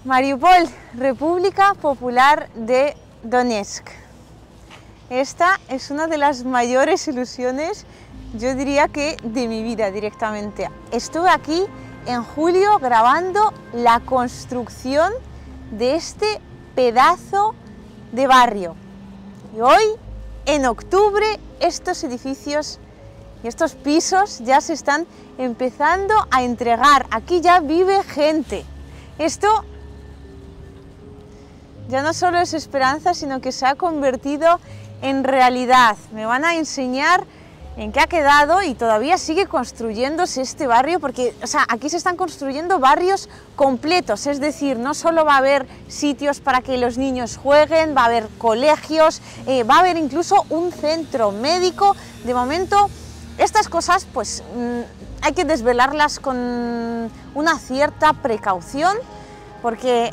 Mariupol, República Popular de Donetsk. Esta es una de las mayores ilusiones, yo diría que de mi vida directamente. Estuve aquí en julio grabando la construcción de este pedazo de barrio. Y hoy, en octubre, estos edificios y estos pisos ya se están empezando a entregar. Aquí ya vive gente. Esto ya no solo es esperanza, sino que se ha convertido en realidad. Me van a enseñar en qué ha quedado y todavía sigue construyéndose este barrio, porque aquí se están construyendo barrios completos, es decir, no solo va a haber sitios para que los niños jueguen, va a haber colegios, va a haber incluso un centro médico. De momento, estas cosas pues hay que desvelarlas con una cierta precaución, porque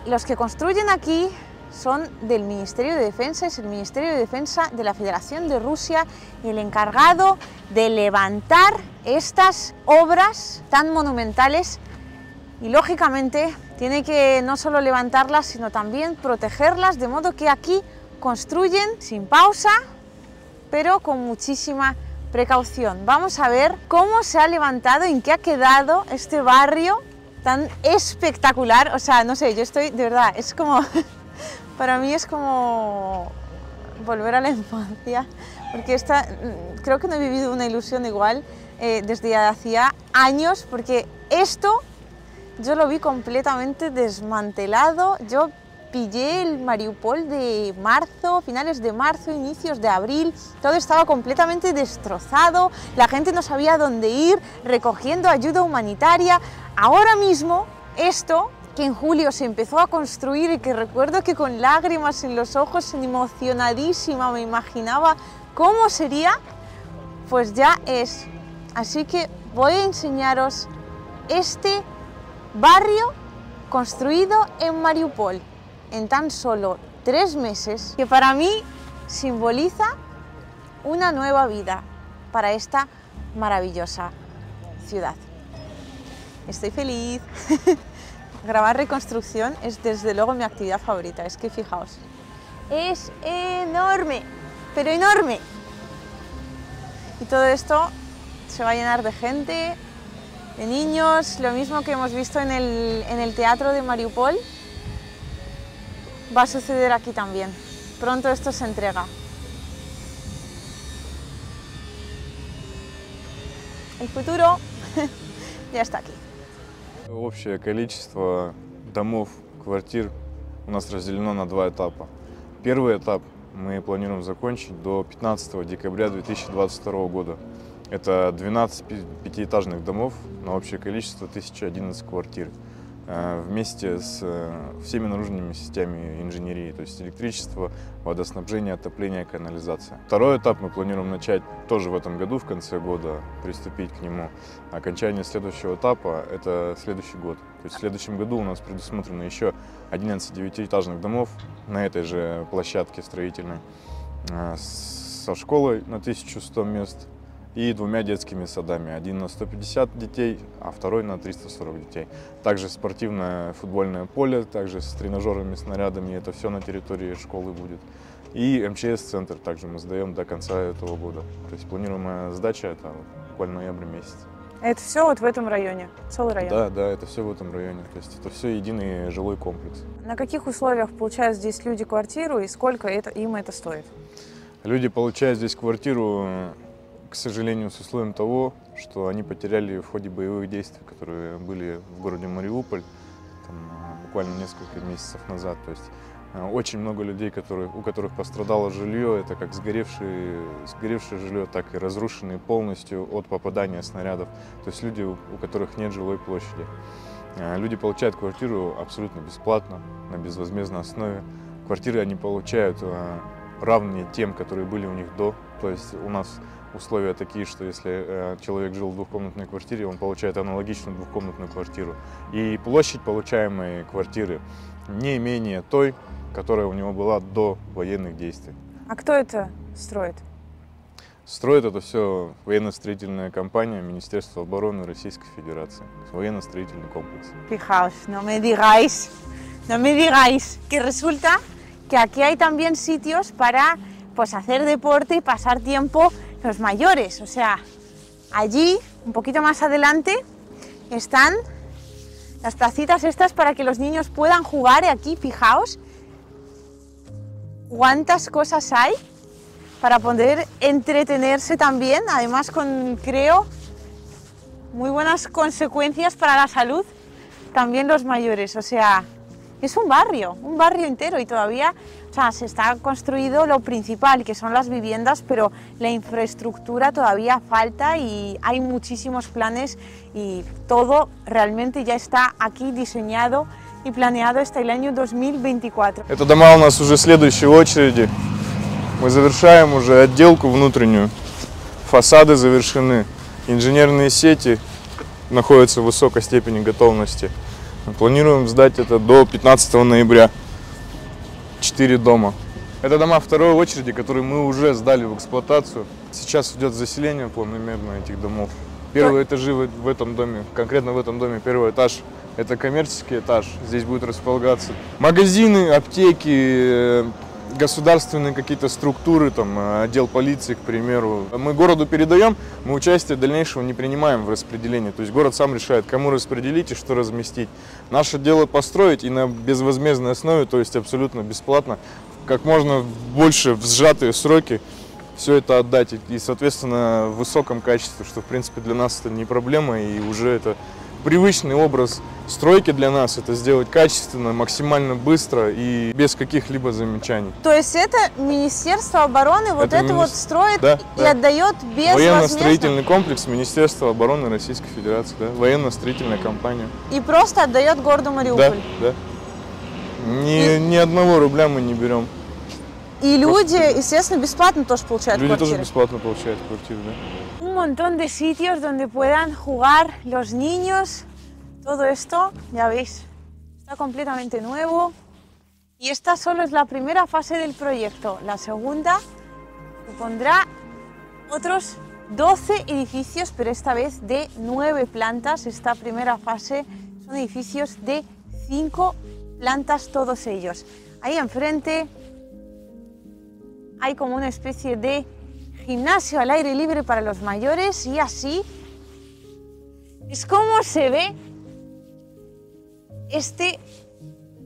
los que construyen aquí son del Ministerio de Defensa, es el Ministerio de Defensa de la Federación de Rusia y el encargado de levantar estas obras tan monumentales, y lógicamente tiene que no solo levantarlas sino también protegerlas, de modo que aquí construyen sin pausa pero con muchísima precaución. Vamos a ver cómo se ha levantado, en qué ha quedado este barrio tan espectacular. No sé, yo estoy, de verdad, es como, para mí es como volver a la infancia, porque creo que no he vivido una ilusión igual desde hacía años, porque esto yo lo vi completamente desmantelado. Yo pillé el Mariupol de marzo, finales de marzo, inicios de abril, todo estaba completamente destrozado, la gente no sabía dónde ir, recogiendo ayuda humanitaria. Ahora mismo, esto que en julio se empezó a construir y que recuerdo que con lágrimas en los ojos, emocionadísima, me imaginaba cómo sería, pues ya es. Así que voy a enseñaros este barrio construido en Mariupol en tan solo 3 meses, que para mí simboliza una nueva vida para esta maravillosa ciudad. Estoy feliz. Grabar reconstrucción es desde luego mi actividad favorita. Es que fijaos, es enorme, pero enorme. Y todo esto se va a llenar de gente, de niños, lo mismo que hemos visto en el teatro de Mariupol. Va a suceder aquí también. Pronto esto se entrega. El futuro ya está aquí. Общее количество домов, квартир у нас разделено на 2 этапа. Первый этап мы планируем закончить до 15 декабря 2022 года. Это 12 пятиэтажных домов на общее количество 1011 квартир. Вместе с всеми наружными системами инженерии, то есть электричество, водоснабжение, отопление, канализация. Второй этап мы планируем начать тоже в этом году, в конце года, приступить к нему. Окончание следующего этапа – это следующий год. То есть в следующем году у нас предусмотрено еще 11 девятиэтажных домов на этой же площадке строительной, со школой на 1100 мест и 2 детскими садами. Один на 150 детей, а второй на 340 детей. Также спортивное футбольное поле, также с тренажерами, снарядами. Это все на территории школы будет. И МЧС-центр также мы сдаем до конца этого года. То есть планируемая сдача это буквально ноябрь месяц. Это все вот в этом районе, целый район? Да, это все в этом районе. То есть это все единый жилой комплекс. На каких условиях получают здесь люди квартиру и сколько им это стоит? Люди получают здесь квартиру, к сожалению, с условием того, что они потеряли в ходе боевых действий, которые были в городе Мариуполь буквально несколько месяцев назад. То есть очень много людей, у которых пострадало жилье, это как сгоревшее жилье, так и разрушенные полностью от попадания снарядов. То есть люди, у которых нет жилой площади. Люди получают квартиру абсолютно бесплатно, на безвозмездной основе. Квартиры они получают равные тем, которые были у них до. То есть у нас условия такие, что если человек жил в двухкомнатной квартире, он получает аналогичную двухкомнатную квартиру. И площадь получаемой квартиры не менее той, которая у него была до военных действий. А кто это строит? Строит это все военно-строительная компания Министерства обороны Российской Федерации. Военно-строительный комплекс. Fijaos, no me digáis no me digáis que resulta que aquí hay también sitios para pues hacer deporte y pasar tiempo los mayores. O sea, allí, un poquito más adelante, están las placitas estas para que los niños puedan jugar. Y aquí, fijaos, cuántas cosas hay para poder entretenerse también, además con, creo, muy buenas consecuencias para la salud, también los mayores. O sea, es un barrio entero y todavía, o sea, se está construido lo principal, que son las viviendas, pero la infraestructura todavía falta y hay muchísimos planes y todo realmente ya está aquí diseñado и планировано hasta el año 2024. Это дома у нас уже следующей очереди. Мы завершаем уже отделку внутреннюю. Фасады завершены. Инженерные сети находятся в высокой степени готовности. Мы планируем сдать это до 15 ноября. 4 дома. Это дома второй очереди, которые мы уже сдали в эксплуатацию. Сейчас идет заселение планомерно этих домов. Первые этажи в этом доме, конкретно в этом доме, первый этаж, это коммерческий этаж. Здесь будут располагаться магазины, аптеки, государственные какие-то структуры, там, отдел полиции, к примеру. Мы городу передаем, мы участие дальнейшего не принимаем в распределении. То есть город сам решает, кому распределить и что разместить. Наше дело построить и на безвозмездной основе, то есть абсолютно бесплатно, как можно больше в сжатые сроки все это отдать. И, соответственно, в высоком качестве, что, в принципе, для нас это не проблема. И уже это привычный образ стройки для нас, это сделать качественно, максимально быстро и без каких-либо замечаний. То есть это Министерство обороны вот это вот строит, да, и отдает безвозмездно? Военно-строительный комплекс Министерства обороны Российской Федерации, да, военно-строительная компания. И просто отдает городу Мариуполь? Да, да. Ни одного рубля мы не берем. И люди, естественно, бесплатно тоже получают люди квартиры? Люди тоже бесплатно получают квартиры, да. Un montón de sitios donde puedan jugar los niños. Todo esto, ya veis, está completamente nuevo. Y esta solo es la primera fase del proyecto. La segunda supondrá otros 12 edificios, pero esta vez de 9 plantas. Esta primera fase son edificios de 5 plantas todos ellos. Ahí enfrente hay como una especie de gimnasio al aire libre para los mayores y así es como se ve este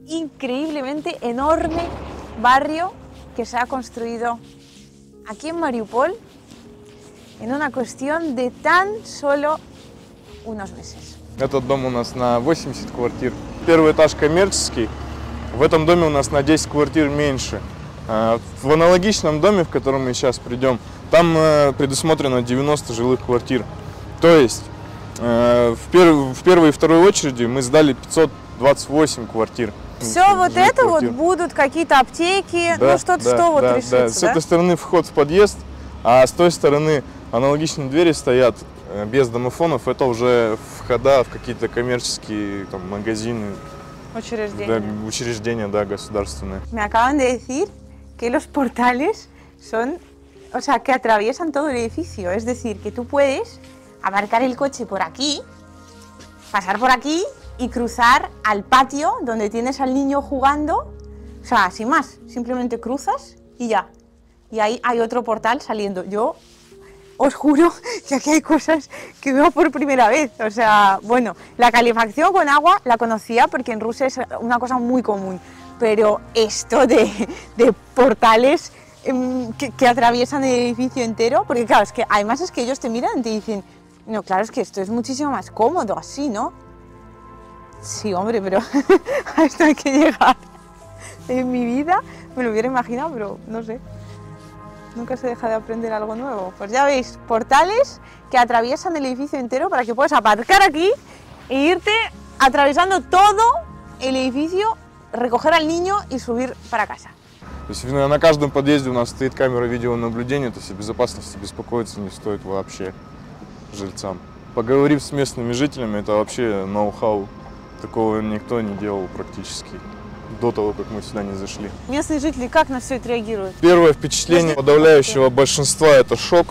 increíblemente enorme barrio que se ha construido aquí en Mariupol en una cuestión de tan solo unos meses. Этот дом у нас на 80 квартир. Первый этаж коммерческий. В этом доме у нас на 10 квартир меньше. В аналогичном доме, в котором мы сейчас придем, там предусмотрено 90 жилых квартир. То есть в первой и второй очереди мы сдали 528 квартир. Все вот это квартир. Вот будут какие-то аптеки, да, ну что вот решится, да? С этой стороны вход в подъезд, а с той стороны аналогичные двери стоят без домофонов. Это уже входа в какие-то коммерческие там, магазины. Учреждения. Да, учреждения, да, государственные. Me acaban de decir que los portales son, o sea, que atraviesan todo el edificio. Es decir, que tú puedes aparcar el coche por aquí, pasar por aquí y cruzar al patio donde tienes al niño jugando. O sea, sin más, simplemente cruzas y ya. Y ahí hay otro portal saliendo. Yo os juro que aquí hay cosas que veo por primera vez. O sea, bueno, la calefacción con agua la conocía porque en Rusia es una cosa muy común. Pero esto de portales que atraviesan el edificio entero, porque claro, es que además es que ellos te miran y te dicen, no, claro, es que esto es muchísimo más cómodo así, ¿no? Sí, hombre, pero a esto hay que llegar. En mi vida me lo hubiera imaginado, pero no sé. Nunca se deja de aprender algo nuevo. Pues ya veis, portales que atraviesan el edificio entero para que puedas aparcar aquí e irte atravesando todo el edificio, recoger al niño y subir para casa. То есть на каждом подъезде у нас стоит камера видеонаблюдения, то есть о безопасности беспокоиться не стоит вообще жильцам. Поговорив с местными жителями, это вообще ноу-хау. Такого никто не делал практически до того, как мы сюда не зашли. Местные жители как на все это реагируют? Первое впечатление подавляющего большинства – это шок.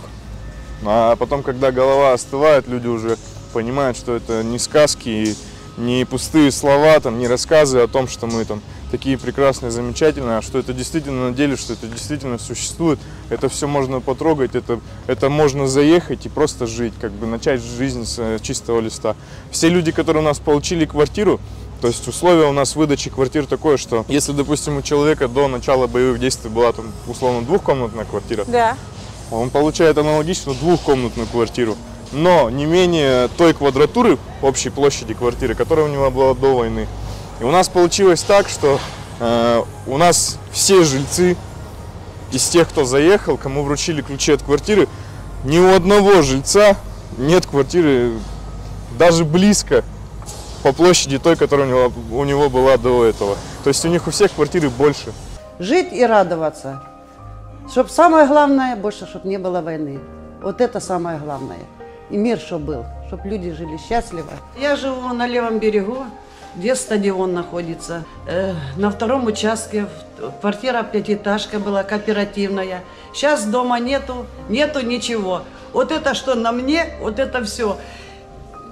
А потом, когда голова остывает, люди уже понимают, что это не сказки. И не пустые слова, там, не рассказы о том, что мы там такие прекрасные, замечательные, а что это действительно на деле, что это действительно существует. Это все можно потрогать, это можно заехать и просто жить, как бы начать жизнь с чистого листа. Все люди, которые у нас получили квартиру, то есть условие у нас выдачи квартир такое, что если, допустим, у человека до начала боевых действий была там условно двухкомнатная квартира, Да. он получает аналогично двухкомнатную квартиру, но не менее той квадратуры общей площади квартиры, которая у него была до войны. И у нас получилось так, что у нас все жильцы из тех, кто заехал, кому вручили ключи от квартиры, ни у одного жильца нет квартиры даже близко по площади той, которая у него была до этого. То есть у них у всех квартиры больше. Жить и радоваться. Чтоб самое главное, больше, чтобы не было войны. Вот это самое главное. И мир, чтоб был, чтобы люди жили счастливо. Я живу на левом берегу, где стадион находится. На втором участке квартира пятиэтажка была, кооперативная. Сейчас дома нету ничего. Вот это что на мне, вот это все.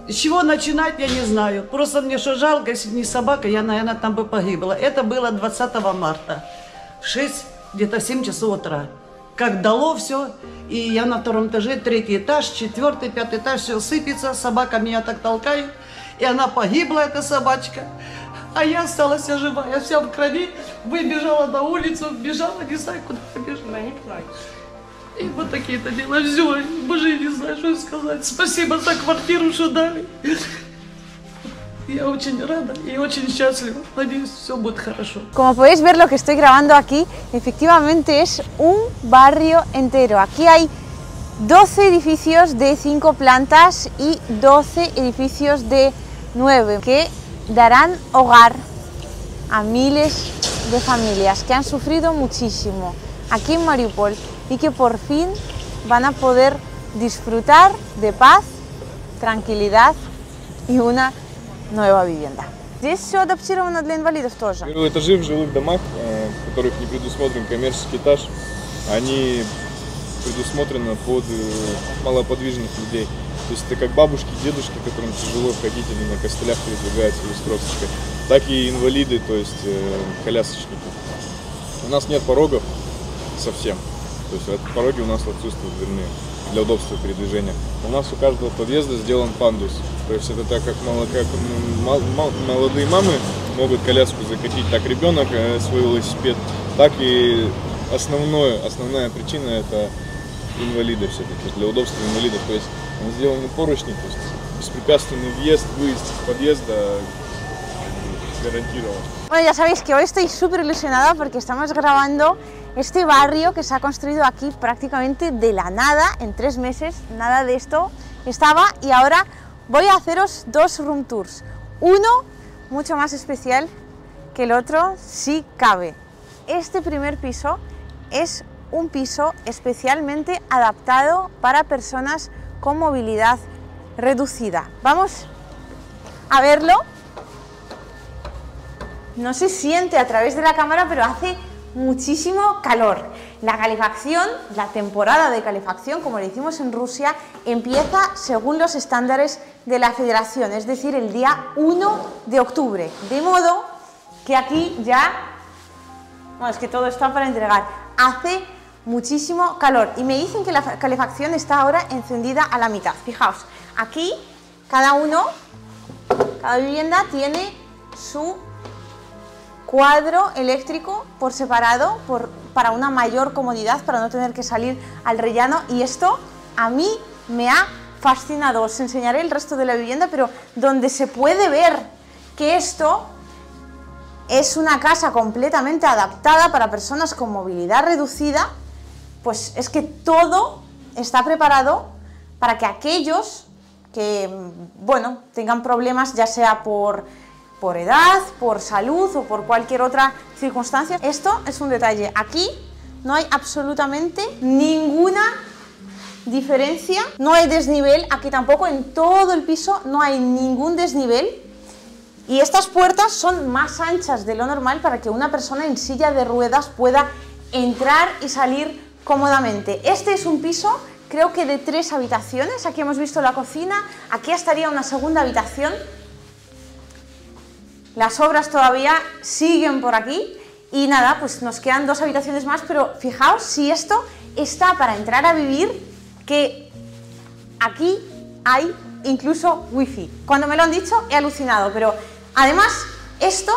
С чего начинать, я не знаю. Просто мне что жалко, если бы не собака, я, наверное, там бы погибла. Это было 20 марта, где-то в 7 часов утра. Как дало все, и я на втором этаже, 3-й этаж, 4-й, 5-й этаж, все сыпется, собака меня так толкает, и она погибла, эта собачка. А я осталась жива, я вся в крови, выбежала на улицу, бежала, не знаю, куда побежала. Не плачь. И вот такие-то дела, все, боже, я не знаю, что сказать. Спасибо за квартиру, что дали. Я очень рада y очень счастлива. Надеюсь, все будет хорошо. Como podéis ver, lo que estoy grabando aquí, efectivamente es un barrio entero. Aquí hay 12 edificios de 5 plantas y 12 edificios de 9 que darán hogar a miles de familias que han sufrido muchísimo aquí en Mariupol y que por fin van a poder disfrutar de paz, tranquilidad y una nueva vivienda. Здесь все адаптировано для инвалидов тоже. Первые этажи в жилых домах, в которых не предусмотрен коммерческий этаж, они предусмотрены под малоподвижных людей. То есть это как бабушки, дедушки, которым тяжело ходить, они на костылях передвигаются или с тросточкой, так и инвалиды, то есть колясочники. У нас нет порогов совсем, то есть пороги у нас отсутствуют дверные для удобства передвижения. У нас у каждого подъезда сделан пандус. То есть это так, как молодые мамы могут коляску закатить, так ребенок свой велосипед, так и основная причина это инвалиды все-таки, для удобства инвалидов. То есть сделаны поручни, то есть беспрепятственный въезд, выезд из подъезда гарантирован. Bueno, ya sabéis que hoy estoy súper ilusionada porque estamos grabando este barrio que se ha construido aquí prácticamente de la nada, en 3 meses, nada de esto estaba, y ahora voy a haceros 2 room tours, uno mucho más especial que el otro si cabe. Este primer piso es un piso especialmente adaptado para personas con movilidad reducida. Vamos a verlo. No se siente a través de la cámara, pero hace muchísimo calor. La calefacción, la temporada de calefacción, como le hicimos en Rusia, empieza según los estándares de la Federación, es decir, el día 1 de octubre. De modo que aquí ya, bueno, es que todo está para entregar, hace muchísimo calor. Y me dicen que la calefacción está ahora encendida a la mitad. Fijaos, aquí cada vivienda tiene su cuadro eléctrico por separado para una mayor comodidad, para no tener que salir al rellano, y esto a mí me ha fascinado. Os enseñaré el resto de la vivienda, pero donde se puede ver que esto es una casa completamente adaptada para personas con movilidad reducida, pues es que todo está preparado para que aquellos que, bueno, tengan problemas, ya sea por edad, por salud o por cualquier otra circunstancia. Esto es un detalle. Aquí no hay absolutamente ninguna diferencia, no hay desnivel, aquí tampoco, en todo el piso no hay ningún desnivel, y estas puertas son más anchas de lo normal para que una persona en silla de ruedas pueda entrar y salir cómodamente. Este es un piso, creo que de 3 habitaciones, aquí hemos visto la cocina, aquí estaría una segunda habitación. las obras todavía siguen por aquí y nada, pues nos quedan 2 habitaciones más, pero fijaos si esto está para entrar a vivir, que aquí hay incluso wifi. Cuando me lo han dicho he alucinado, pero además esto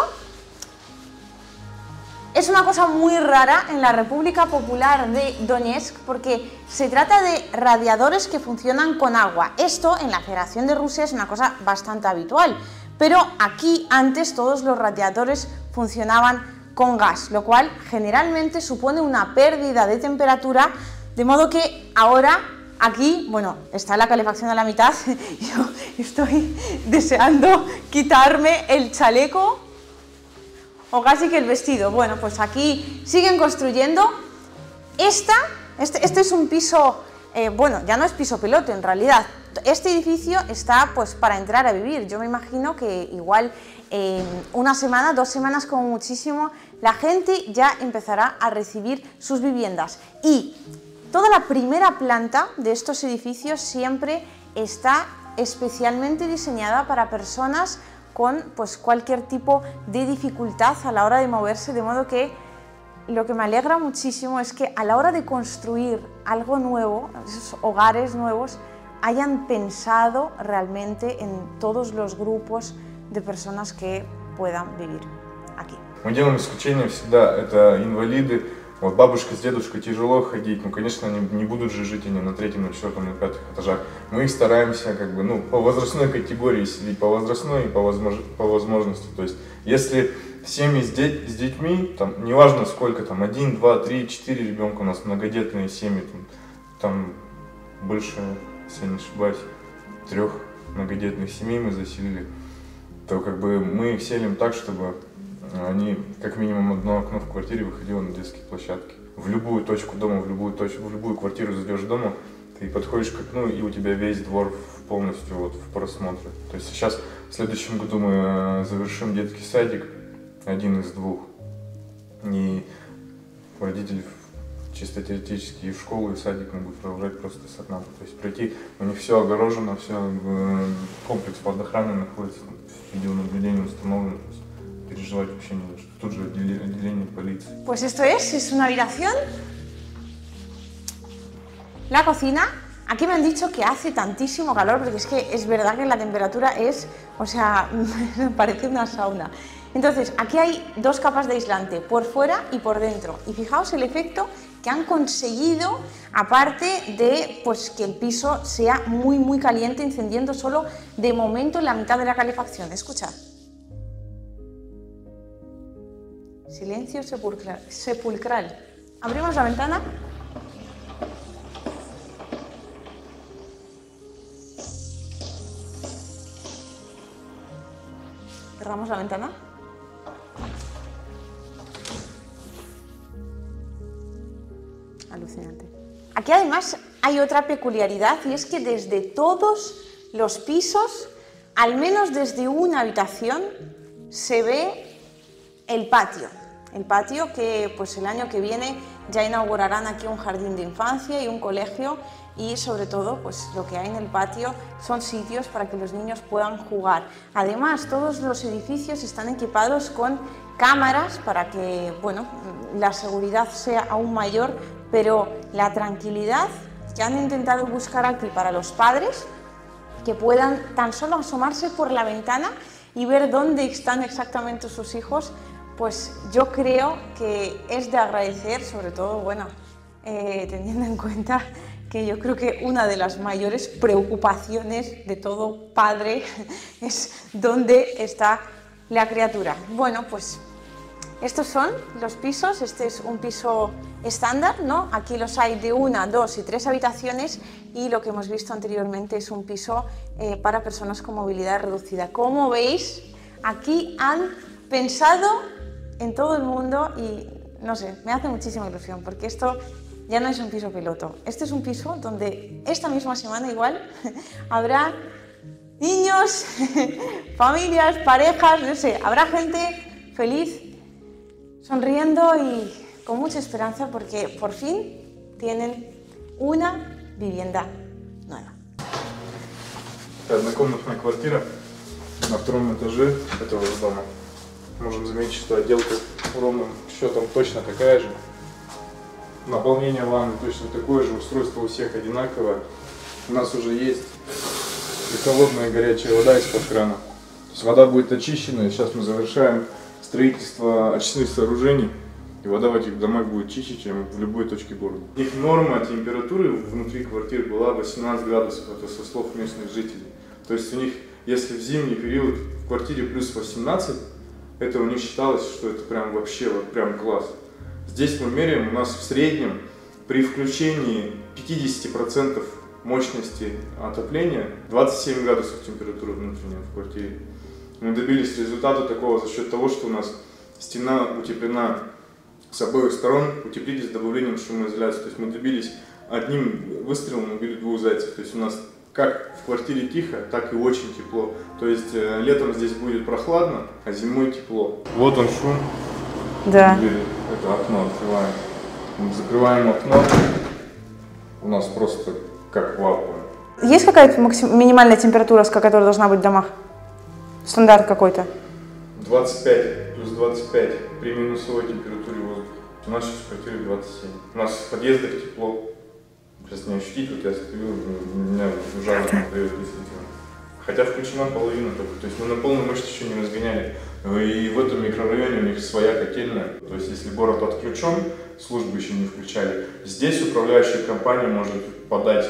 es una cosa muy rara en la República Popular de Donetsk porque se trata de radiadores que funcionan con agua. Esto en la Federación de Rusia es una cosa bastante habitual, pero aquí antes todos los radiadores funcionaban con gas, lo cual generalmente supone una pérdida de temperatura, de modo que ahora aquí, bueno, está la calefacción a la mitad, yo estoy deseando quitarme el chaleco o casi que el vestido. Bueno, pues aquí siguen construyendo. Este es un piso, bueno, ya no es piso piloto en realidad. Este edificio está pues para entrar a vivir. Yo me imagino que igual una semana, 2 semanas como muchísimo, la gente ya empezará a recibir sus viviendas. Y toda la primera planta de estos edificios siempre está especialmente diseñada para personas con pues, cualquier tipo de dificultad a la hora de moverse, de modo que lo que me alegra muchísimo es que a la hora de construir algo nuevo, esos hogares nuevos, hayan pensado realmente en todos los grupos de personas que puedan vivir aquí. Мы делаем исключение всегда, это инвалиды. Вот бабушка с дедушкой тяжело ходить, ну, конечно, они не будут же жить они на 3-м, на 4-м, на 5-х этажах. Мы их стараемся как бы, ну, по возрастной категории селить, по возрастной и по возможности. То есть, если семьи с детьми, там, неважно сколько, там, 1, 2, 3, 4 ребенка, у нас многодетные семьи, там больше, если я не ошибаюсь, 3 многодетных семей мы заселили, то как бы мы их селим так, чтобы они как минимум одно окно в квартире выходило на детские площадки. В любую точку дома, в любую квартиру зайдешь дома, ты подходишь к окну, и у тебя весь двор полностью вот в просмотре. То есть сейчас в следующем году мы завершим детский садик, 1 из 2. И родители чисто теоретически и в школу, и в садик могут продолжать просто с окна. То есть пройти, у них все огорожено, все, комплекс под охраной находится, видеонаблюдение установлено. Переживать вообще не нужно. Тут же отделение полиции. Pues esto es una habitación. La cocina. Aquí me han dicho que hace tantísimo calor, porque es que es verdad que la temperatura es, o sea, parece una sauna. Entonces, aquí hay 2 capas de aislante, por fuera y por dentro. Y fijaos el efecto que han conseguido, aparte de pues, que el piso sea muy, muy caliente, encendiendo solo de momento la mitad de la calefacción. Escuchad. Silencio sepulcral. Abrimos la ventana. Cerramos la ventana. Alucinante. Aquí además hay otra peculiaridad y es que desde todos los pisos, al menos desde una habitación, se ve el patio. El patio que pues el año que viene ya inaugurarán aquí un jardín de infancia y un colegio, y sobre todo pues lo que hay en el patio son sitios para que los niños puedan jugar. Además, todos los edificios están equipados con cámaras para que bueno, la seguridad sea aún mayor, pero la tranquilidad que han intentado buscar aquí para los padres, que puedan tan solo asomarse por la ventana y ver dónde están exactamente sus hijos, pues yo creo que es de agradecer, sobre todo, bueno, teniendo en cuenta que yo creo que una de las mayores preocupaciones de todo padre es dónde está la criatura. Bueno, pues estos son los pisos. Este es un piso estándar, ¿no? Aquí los hay de 1, 2 y 3 habitaciones, y lo que hemos visto anteriormente es un piso para personas con movilidad reducida. Como veis, aquí han pensado en todo el mundo y no sé, me hace muchísima ilusión porque esto ya no es un piso piloto. Este es un piso donde esta misma semana igual habrá niños, familias, parejas, no sé, habrá gente feliz, sonriendo y con mucha esperanza porque por fin tienen una vivienda nueva. Однокомнатная квартира на 2-м этаже этого же дома. Можем заметить, что отделка ровным счетом точно такая же. Наполнение ванны точно такое же, устройство у всех одинаковое. У нас уже есть и холодная и горячая вода из-под крана. То есть вода будет очищена, сейчас мы завершаем строительство очистных сооружений. И вода в этих домах будет чище, чем в любой точке города. Их норма температуры внутри квартир была 18 градусов, это со слов местных жителей. То есть у них, если в зимний период в квартире плюс 18, это у них считалось, что это прям вообще вот прям класс. Здесь мы меряем, у нас в среднем при включении 50% мощности отопления 27 градусов температуры внутренняя в квартире. Мы добились результата такого за счет того, что у нас стена утеплена с обоих сторон, утеплитель с добавлением шумоизоляции. То есть мы добились одним выстрелом, убили двух зайцев. То есть у нас как в квартире тихо, так и очень тепло. То есть летом здесь будет прохладно, а зимой тепло. Вот он шум. Да. Это окно открываем. Мы закрываем окно. У нас просто как вакуум. Есть какая-то минимальная температура, с которой должна быть в домах? Стандарт какой-то? 25, плюс 25 при минусовой температуре воздуха. У нас сейчас в квартире 27. У нас в подъездах тепло. Сейчас не ощутить, вот я стою, меня жарко дает действительно. Хотя включена половина только. То есть мы на полную мощность еще не разгоняли. И в этом микрорайоне у них своя котельная. То есть если город отключен, службы еще не включали. Здесь управляющая компания может подать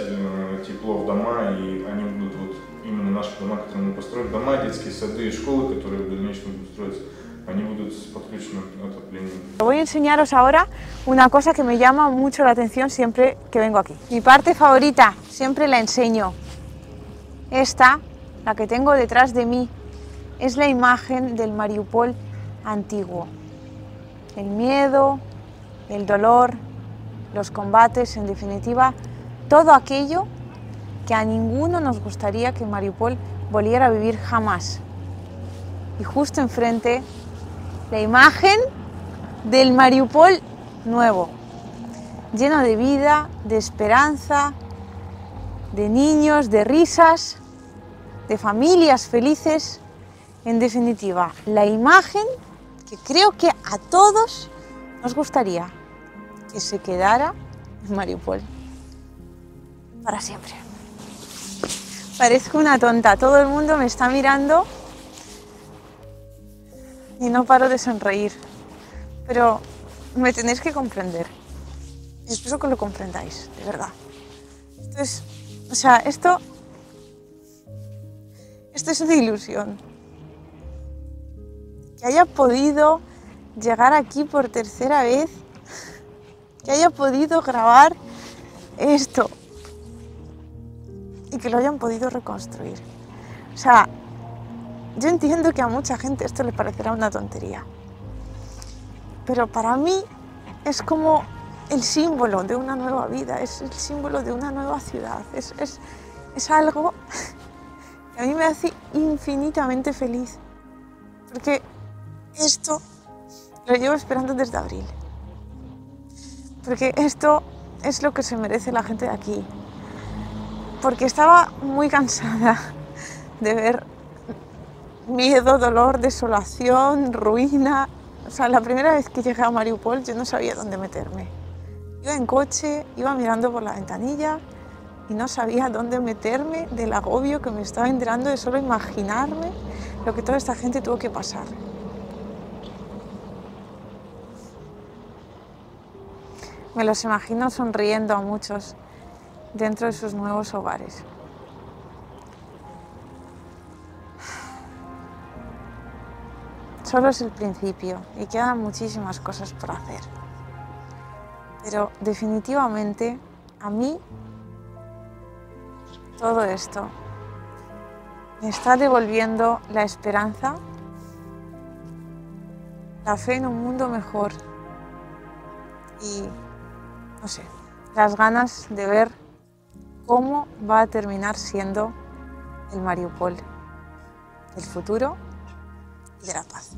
тепло в дома, и они будут вот именно наши дома, которые мы построим, дома, детские сады и школы, которые в дальнейшем будут строиться, они будут с подключенным отоплением. Voy a enseñaros ahora una cosa que me llama mucho la atención siempre que vengo aquí. Mi parte favorita, siempre la enseño. Esta, la que tengo detrás de mí, es la imagen del Mariupol antiguo. El miedo, el dolor, los combates, en definitiva, todo aquello que a ninguno nos gustaría que Mariupol volviera a vivir jamás. Y justo enfrente, la imagen del Mariupol nuevo, lleno de vida, de esperanza, de niños, de risas, de familias felices. En definitiva, la imagen que creo que a todos nos gustaría que se quedara en Mariupol para siempre. Parezco una tonta, todo el mundo me está mirando y no paro de sonreír, pero me tenéis que comprender. Y espero que lo comprendáis, de verdad. Esto es, o sea, esto es una ilusión. Que haya podido llegar aquí por tercera vez, que haya podido grabar esto y que lo hayan podido reconstruir. O sea, yo entiendo que a mucha gente esto le parecerá una tontería, pero para mí es como el símbolo de una nueva vida, es el símbolo de una nueva ciudad, es algo que a mí me hace infinitamente feliz, porque esto lo llevo esperando desde abril, porque esto es lo que se merece la gente de aquí, porque estaba muy cansada de ver miedo, dolor, desolación, ruina. O sea, la primera vez que llegué a Mariupol yo no sabía dónde meterme. Iba en coche, iba mirando por la ventanilla y no sabía dónde meterme del agobio que me estaba entrando de solo imaginarme lo que toda esta gente tuvo que pasar. Me los imagino sonriendo a muchos dentro de sus nuevos hogares. Solo es el principio y quedan muchísimas cosas por hacer. Pero definitivamente a mí todo esto me está devolviendo la esperanza, la fe en un mundo mejor y, no sé, las ganas de ver cómo va a terminar siendo el Mariupol del futuro y de la paz.